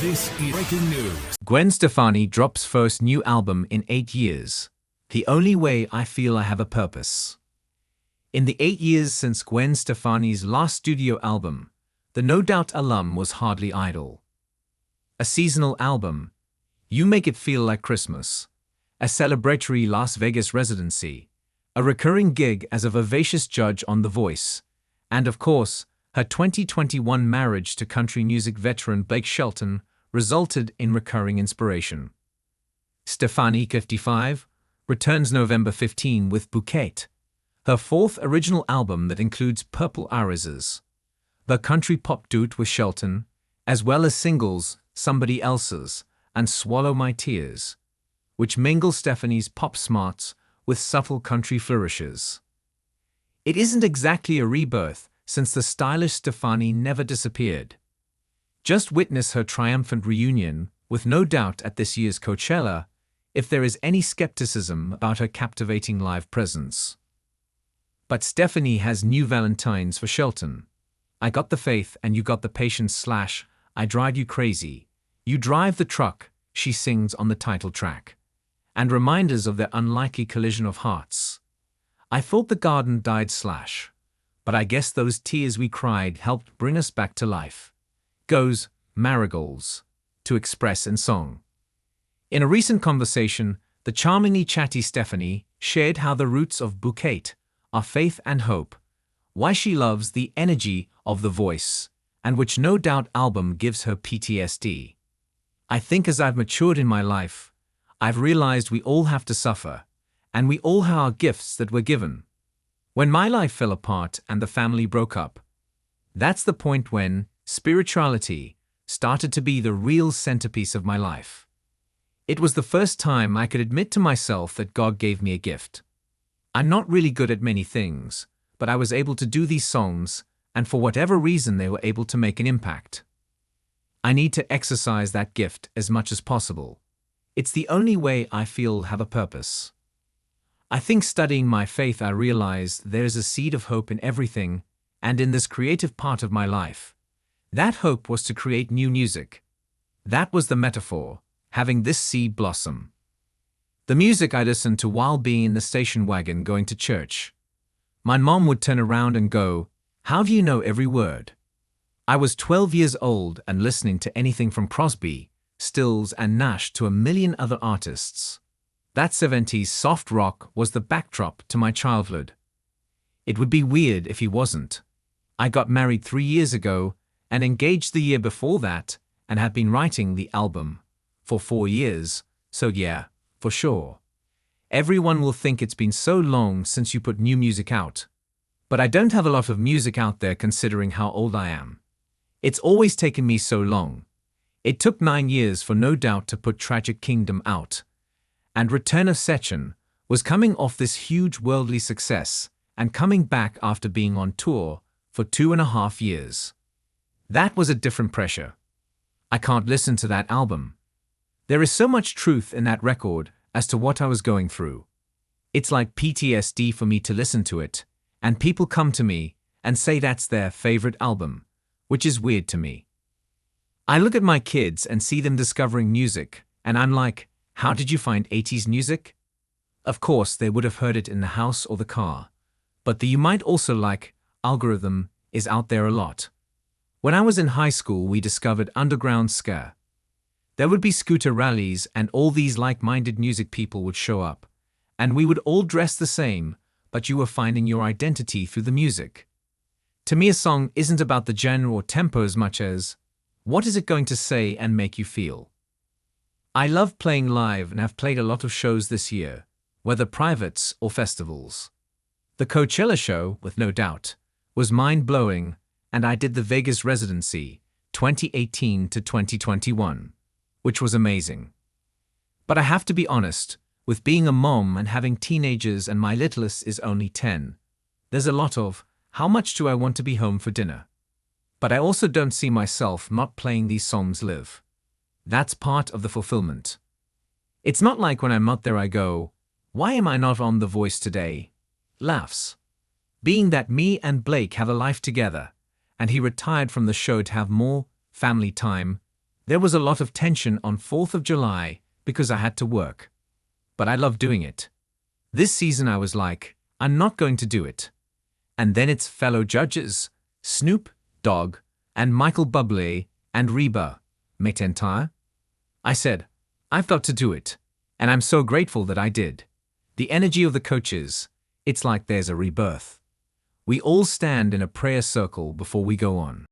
This is breaking news. Gwen Stefani drops first new album in 8 years. The only way I feel I have a purpose. In the 8 years since Gwen Stefani's last studio album, the No Doubt Alum was hardly idle. A seasonal album, You Make It Feel Like Christmas, a celebratory Las Vegas residency, a recurring gig as a vivacious judge on The Voice, and of course, her 2021 marriage to country music veteran Blake Shelton resulted in recurring inspiration. Stefani, 55, returns November 15 with Bouquet, her fourth original album that includes Purple Irises, the country pop duet with Shelton, as well as singles Somebody Else's and Swallow My Tears, which mingle Stefani's pop smarts with subtle country flourishes. It isn't exactly a rebirth, since the stylish Stefani never disappeared. Just witness her triumphant reunion with No Doubt at this year's Coachella if there is any skepticism about her captivating live presence. But Stefani has new valentines for Shelton. I got the faith and you got the patience / I drive you crazy. You drive the truck, she sings on the title track. And reminders of their unlikely collision of hearts. I thought the garden died / but I guess those tears we cried helped bring us back to life. Goes, marigolds, to express in song. In a recent conversation, the charmingly chatty Stefani shared how the roots of Bouquet are faith and hope, why she loves the energy of The Voice, and which No Doubt album gives her PTSD. I think as I've matured in my life, I've realized we all have to suffer, and we all have our gifts that we're given. When my life fell apart and the family broke up, that's the point when spirituality started to be the real centerpiece of my life. It was the first time I could admit to myself that God gave me a gift. I'm not really good at many things, but I was able to do these songs, and for whatever reason they were able to make an impact. I need to exercise that gift as much as possible. It's the only way I feel have a purpose. I think studying my faith I realized there's a seed of hope in everything, and in this creative part of my life. That hope was to create new music. That was the metaphor, having this seed blossom. The music I listened to while being in the station wagon going to church. My mom would turn around and go, "How do you know every word?" I was 12 years old and listening to anything from Crosby, Stills and Nash to a million other artists. That 70s soft rock was the backdrop to my childhood. It would be weird if he wasn't. I got married 3 years ago and engaged the year before that and have been writing the album for 4 years, so yeah, for sure. Everyone will think it's been so long since you put new music out. But I don't have a lot of music out there considering how old I am. It's always taken me so long. It took 9 years for No Doubt to put Tragic Kingdom out. And Return of Sechin was coming off this huge worldly success and coming back after being on tour for 2.5 years. That was a different pressure. I can't listen to that album. There is so much truth in that record as to what I was going through. It's like PTSD for me to listen to it, and people come to me and say that's their favorite album, which is weird to me. I look at my kids and see them discovering music, and I'm like, how did you find 80s music? Of course, they would have heard it in the house or the car, but the You Might Also Like algorithm is out there a lot. When I was in high school, we discovered underground ska. There would be scooter rallies and all these like-minded music people would show up, and we would all dress the same, but you were finding your identity through the music. To me, a song isn't about the genre or tempo as much as, what is it going to say and make you feel? I love playing live and have played a lot of shows this year, whether privates or festivals. The Coachella show, with No Doubt, was mind-blowing, and I did the Vegas residency, 2018 to 2021, which was amazing. But I have to be honest, with being a mom and having teenagers and my littlest is only 10, there's a lot of, how much do I want to be home for dinner? But I also don't see myself not playing these songs live. That's part of the fulfillment. It's not like when I'm out there I go, why am I not on The Voice today? Laughs. Being that me and Blake have a life together, and he retired from the show to have more family time, There was a lot of tension on 4th of July because I had to work. But I love doing it. This season I was like, I'm not going to do it. And then its fellow judges, Snoop Dogg and Michael Bublé and Reba McEntire. I said, I've got to do it. And I'm so grateful that I did. The energy of the coaches, it's like there's a rebirth. We all stand in a prayer circle before we go on.